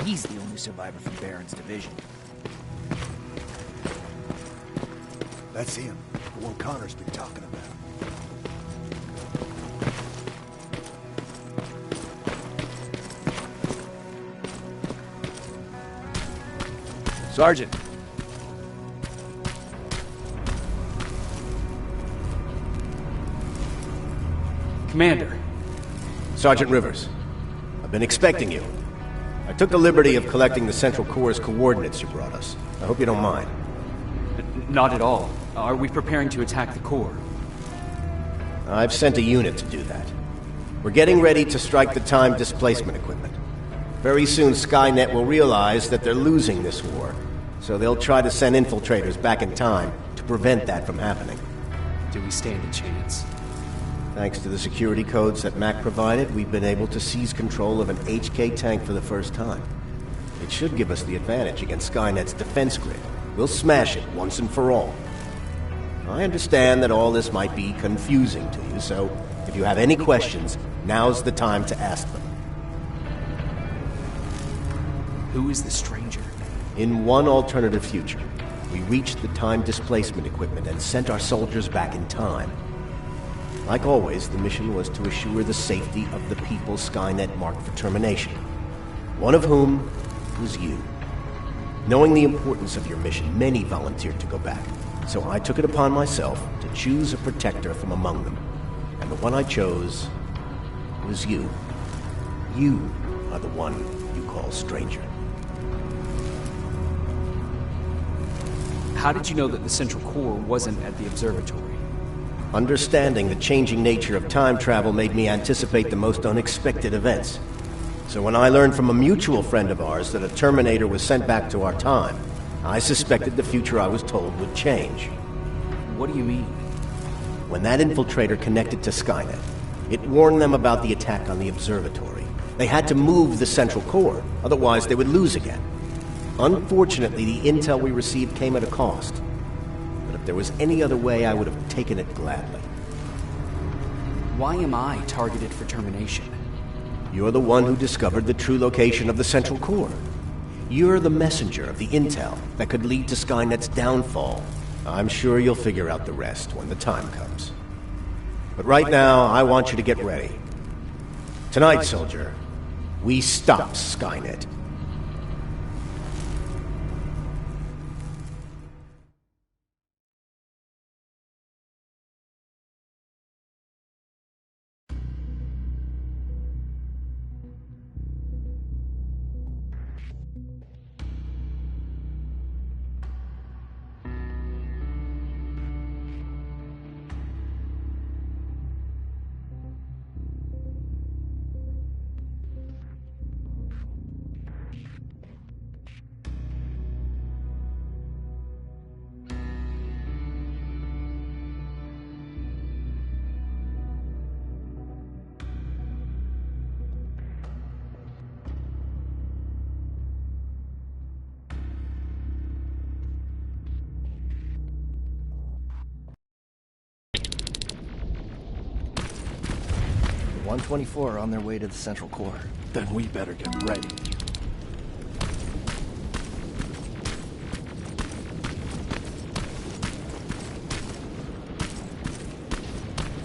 he's the only survivor from Baron's division. That's him, the one Connor's been talking about. Sergeant. Commander. Sergeant Rivers, I've been expecting you. I took the liberty of collecting the Central Corps' coordinates you brought us. I hope you don't mind. Not at all. Are we preparing to attack the Corps? I've sent a unit to do that. We're getting ready to strike the time displacement equipment. Very soon Skynet will realize that they're losing this war, so they'll try to send infiltrators back in time to prevent that from happening. Do we stand a chance? Thanks to the security codes that Mac provided, we've been able to seize control of an HK tank for the first time. It should give us the advantage against Skynet's defense grid. We'll smash it once and for all. I understand that all this might be confusing to you, so if you have any questions, now's the time to ask them. Who is the stranger? In one alternative future, we reached the time displacement equipment and sent our soldiers back in time. Like always, the mission was to assure the safety of the people Skynet marked for termination. One of whom was you. Knowing the importance of your mission, many volunteered to go back. So I took it upon myself to choose a protector from among them. And the one I chose was you. You are the one you call stranger. How did you know that the Central Corps wasn't at the observatory? Understanding the changing nature of time travel made me anticipate the most unexpected events. So when I learned from a mutual friend of ours that a Terminator was sent back to our time, I suspected the future I was told would change. What do you mean? When that infiltrator connected to Skynet, it warned them about the attack on the observatory. They had to move the Central Corps, otherwise they would lose again. Unfortunately, the intel we received came at a cost. But if there was any other way, I would have taken it gladly. Why am I targeted for termination? You're the one who discovered the true location of the Central Corps. You're the messenger of the intel that could lead to Skynet's downfall. I'm sure you'll figure out the rest when the time comes. But right now, I want you to get ready. Tonight, soldier, we stop Skynet. The 124 are on their way to the Central Corps. Then we better get ready.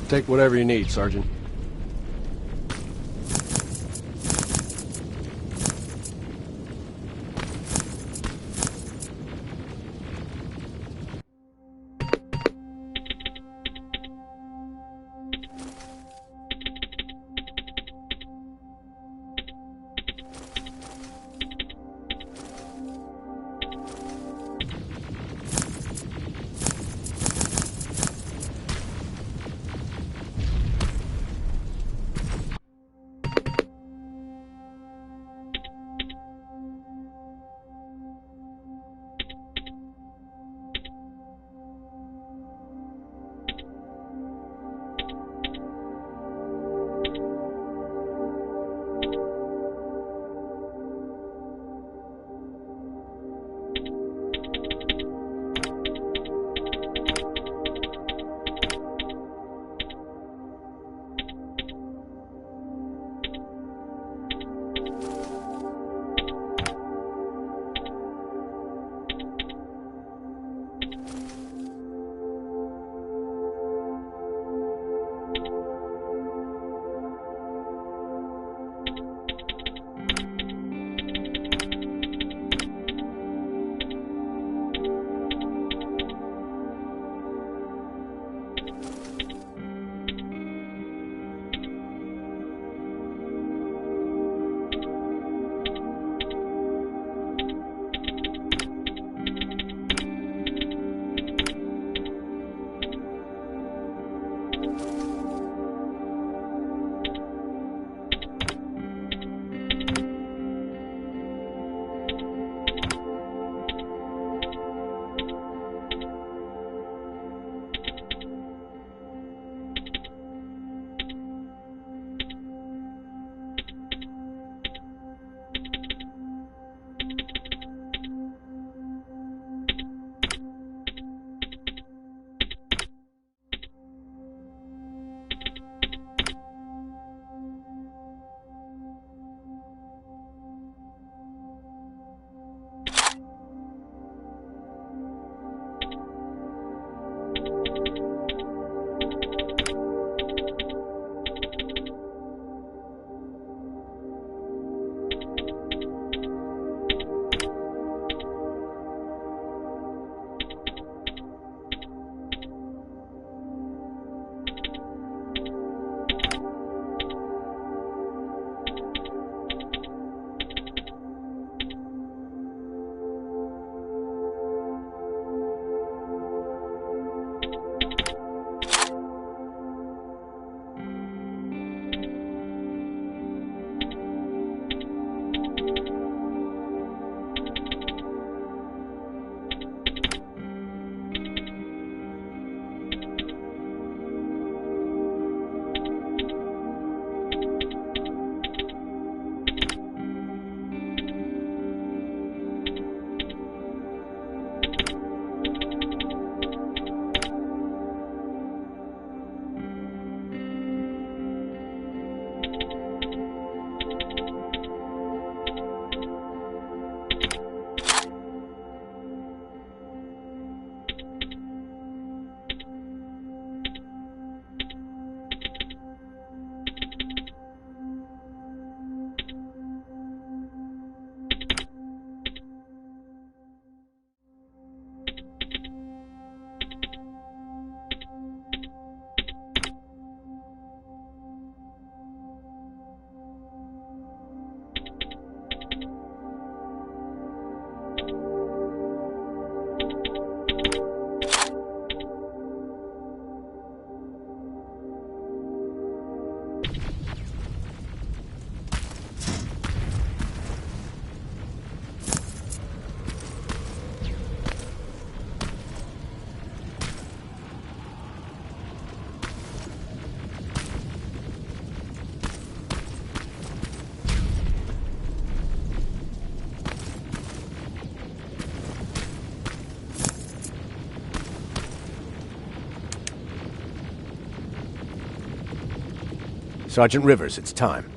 Take whatever you need, Sergeant. Sergeant Rivers, it's time.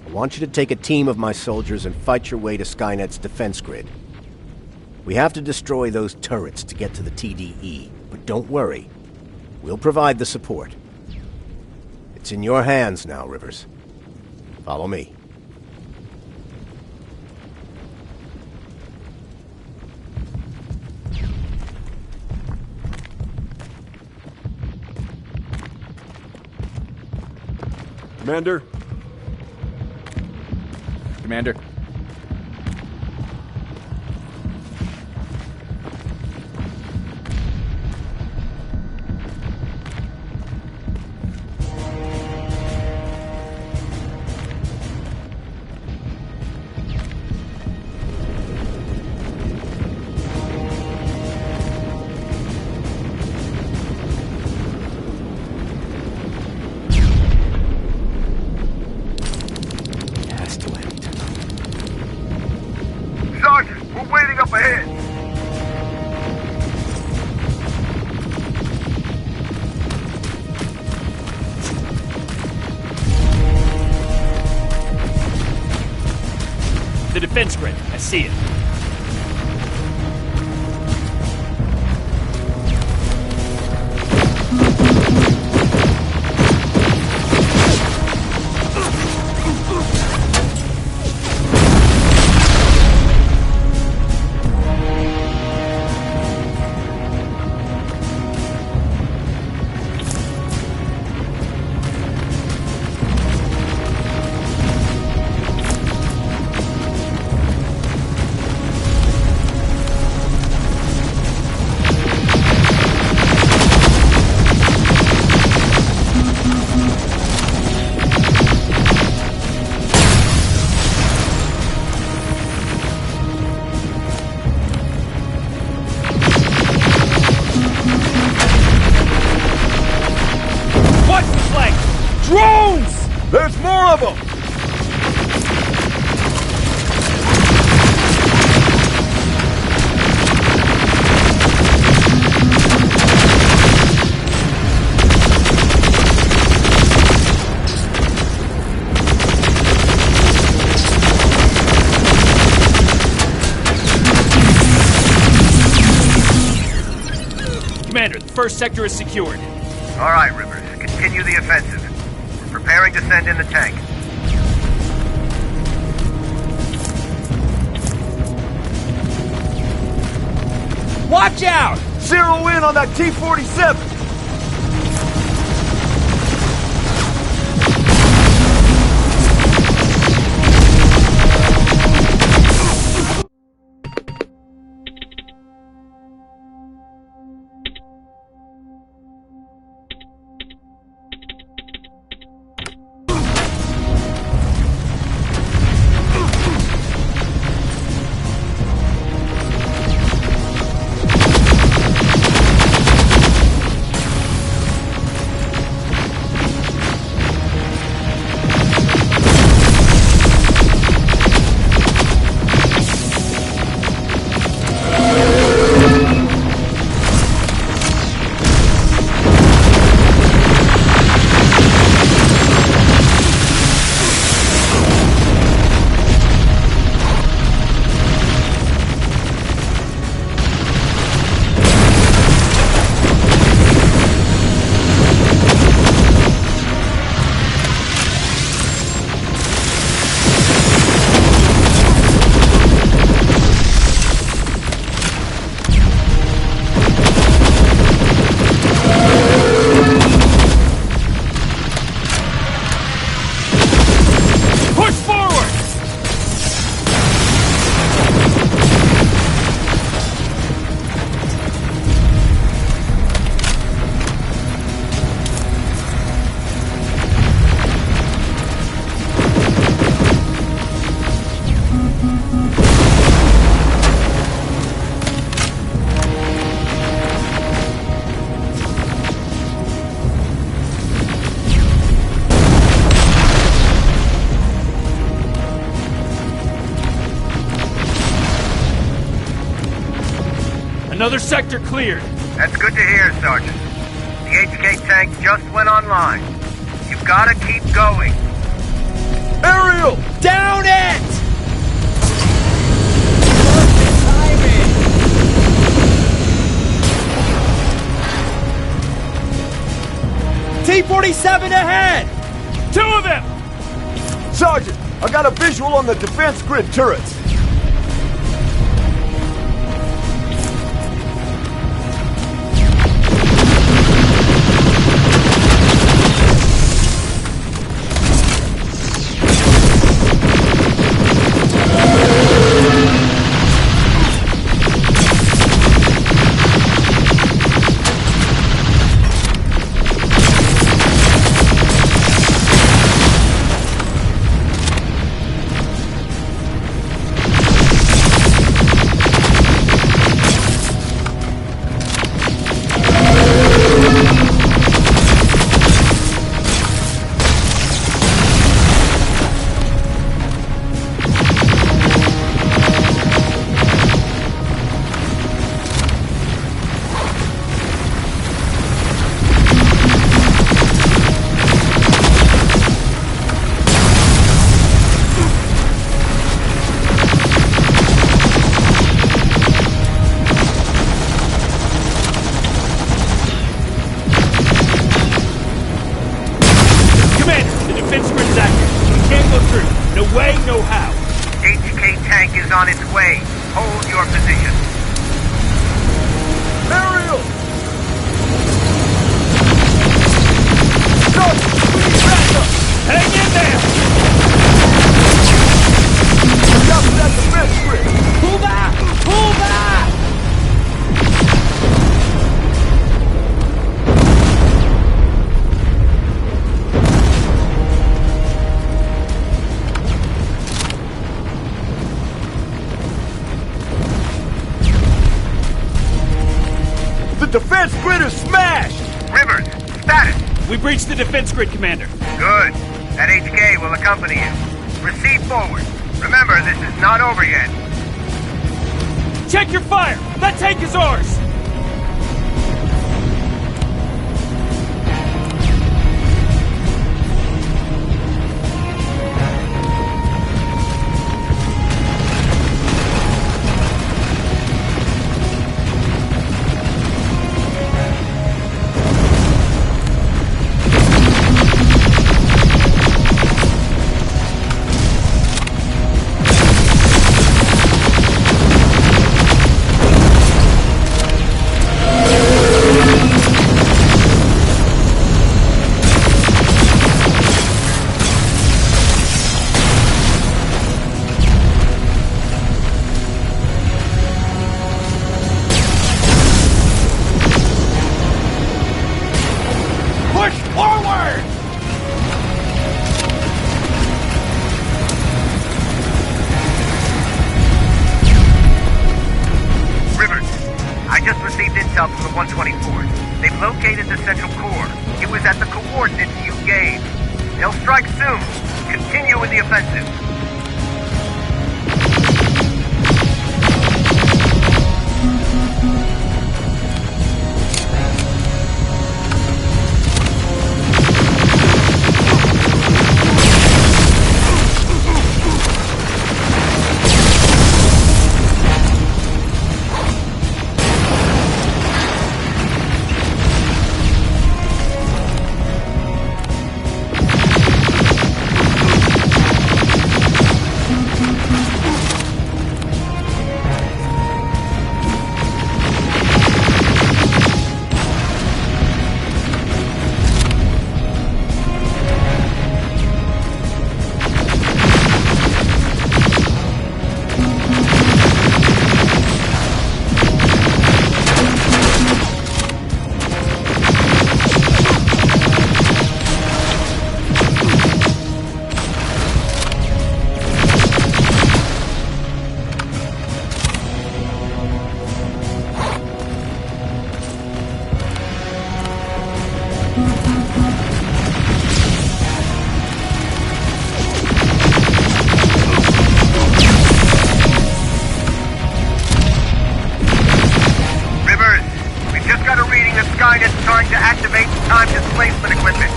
I want you to take a team of my soldiers and fight your way to Skynet's defense grid. We have to destroy those turrets to get to the TDE, but don't worry. We'll provide the support. It's in your hands now, Rivers. Follow me. Commander? Commander. Sergeant, we're waiting up ahead. The defense grid. I see it. Drones! There's more of them! Commander, the first sector is secured. All right, Rivers. Continue the offensive. We're preparing to send in the tank. Watch out! Zero in on that T-47! Another sector cleared. That's good to hear, Sergeant. The HK tank just went online. You've gotta keep going. Ariel! Down it! T-47 ahead! 2 of them! Sergeant, I got a visual on the defense grid turrets. On its way. Hold your position. Ariel! Go! We need backup! Hang in there! Watch out for that defense grid! Pull back! Pull back! The defense grid is smashed! Rivers, status. We breached the defense grid, Commander. Good. That HK will accompany you. Proceed forward. Remember, this is not over yet. Check your fire! That tank is ours! From the 124th. They've located the central core. It was at the coordinates you gave. They'll strike soon. Continue with the offensive. Skynet's trying to activate time displacement equipment.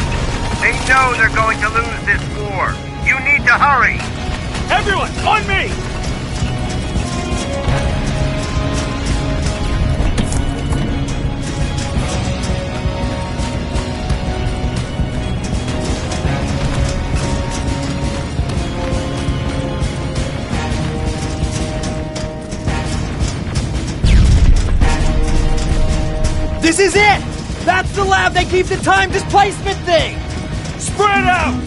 They know they're going to lose this war. You need to hurry. Everyone, on me! This is it! That's the lab they keep the time displacement thing! Spread out!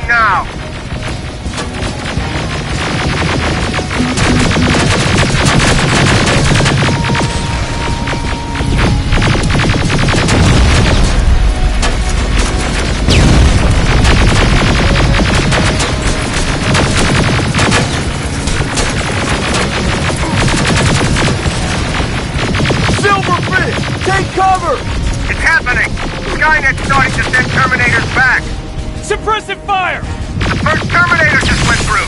Now! Silverfish! Take cover! It's happening! Skynet's starting to send Terminators back! Suppressive fire! The first Terminator just went through!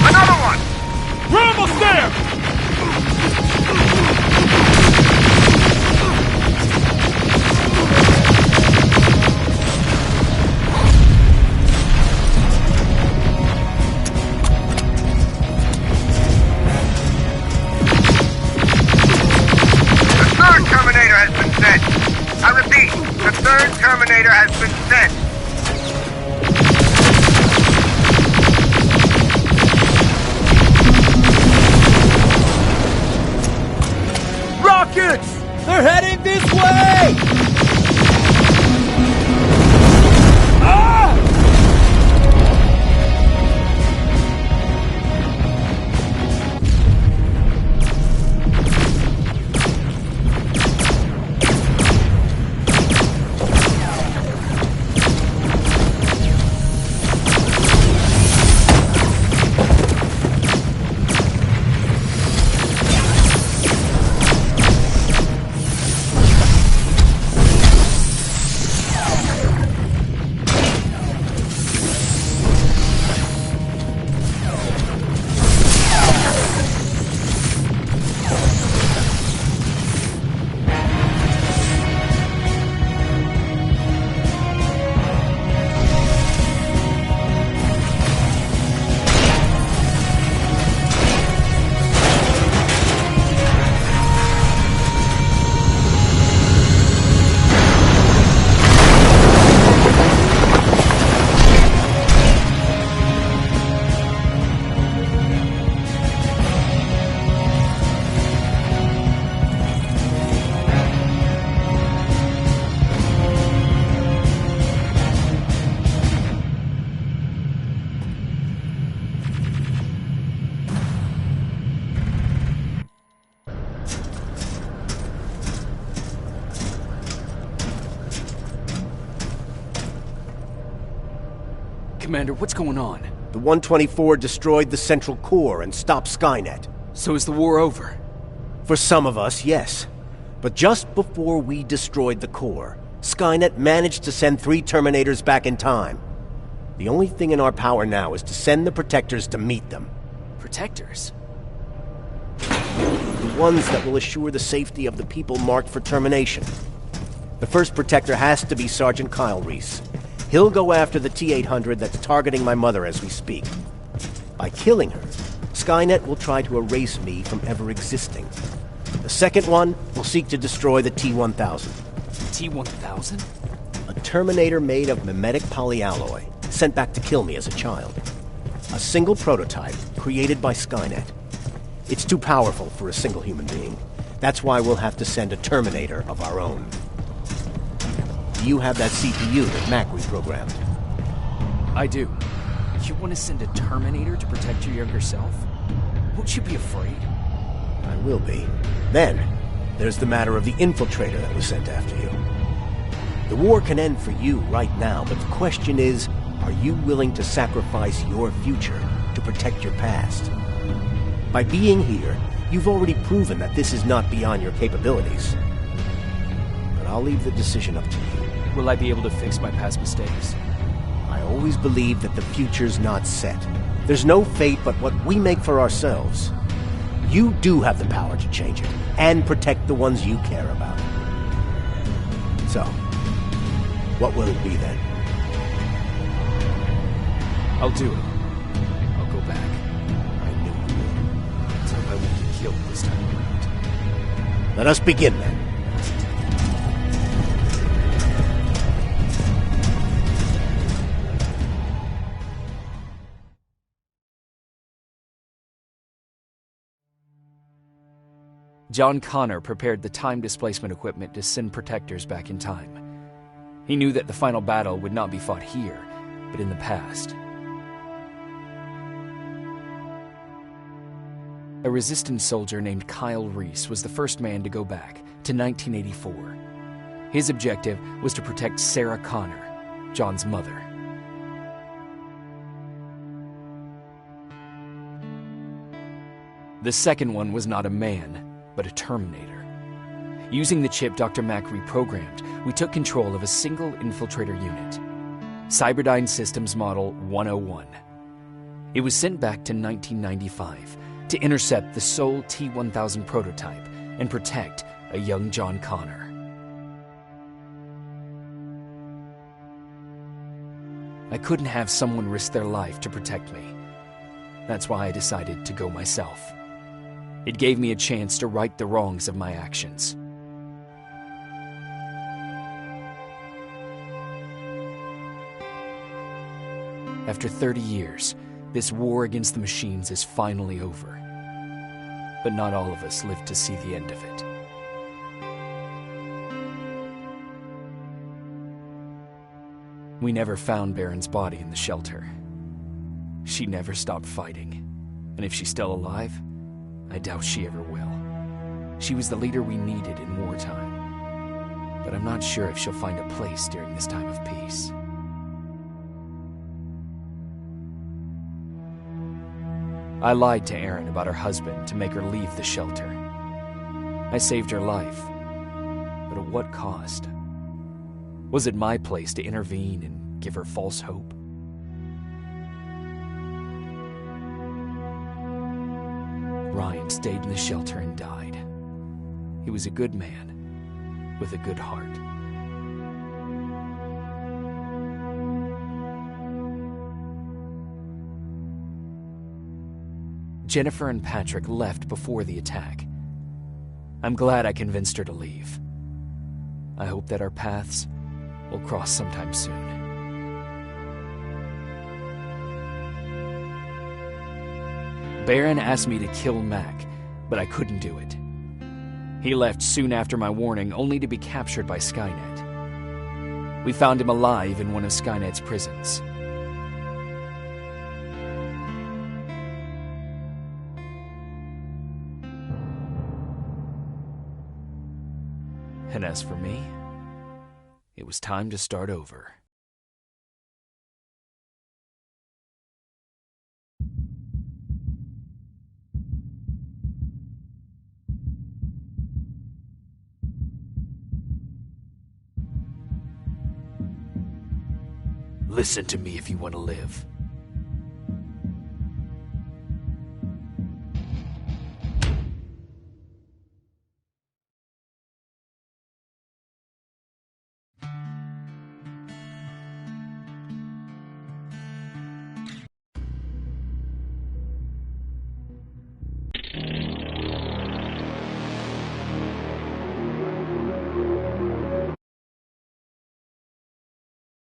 Another one! We're almost there! Terminator has been sent. Rockets! They're heading this way! Commander, what's going on? The 124 destroyed the central core and stopped Skynet. So is the war over? For some of us, yes. But just before we destroyed the core, Skynet managed to send 3 Terminators back in time. The only thing in our power now is to send the Protectors to meet them. Protectors? The ones that will assure the safety of the people marked for termination. The first protector has to be Sergeant Kyle Reese. He'll go after the T-800 that's targeting my mother as we speak. By killing her, Skynet will try to erase me from ever existing. The second one will seek to destroy the T-1000. T-1000? A Terminator made of mimetic polyalloy, sent back to kill me as a child. A single prototype created by Skynet. It's too powerful for a single human being. That's why we'll have to send a Terminator of our own. Do you have that CPU that Mac reprogrammed? I do. You want to send a Terminator to protect your younger self? Won't you be afraid? I will be. Then, there's the matter of the infiltrator that was sent after you. The war can end for you right now, but the question is, are you willing to sacrifice your future to protect your past? By being here, you've already proven that this is not beyond your capabilities. But I'll leave the decision up to you. Will I be able to fix my past mistakes? I always believe that the future's not set. There's no fate but what we make for ourselves. You do have the power to change it, and protect the ones you care about. So, what will it be then? I'll do it. I'll go back. I knew you would. Let's hope I won't get killed this time around. Let us begin then. John Connor prepared the time displacement equipment to send protectors back in time. He knew that the final battle would not be fought here, but in the past. A resistance soldier named Kyle Reese was the first man to go back to 1984. His objective was to protect Sarah Connor, John's mother. The second one was not a man, but a Terminator. Using the chip Dr. Mack reprogrammed, we took control of a single infiltrator unit, Cyberdyne Systems Model 101. It was sent back to 1995 to intercept the sole T-1000 prototype and protect a young John Connor. I couldn't have someone risk their life to protect me. That's why I decided to go myself. It gave me a chance to right the wrongs of my actions. After 30 years, this war against the machines is finally over. But not all of us lived to see the end of it. We never found Baron's body in the shelter. She never stopped fighting, and if she's still alive, I doubt she ever will. She was the leader we needed in wartime, but I'm not sure if she'll find a place during this time of peace. I lied to Erin about her husband to make her leave the shelter. I saved her life, but at what cost? Was it my place to intervene and give her false hope? Ryan stayed in the shelter and died. He was a good man with a good heart. Jennifer and Patrick left before the attack. I'm glad I convinced her to leave. I hope that our paths will cross sometime soon. Baron asked me to kill Mac, but I couldn't do it. He left soon after my warning, only to be captured by Skynet. We found him alive in one of Skynet's prisons. And as for me, it was time to start over. Listen to me if you want to live.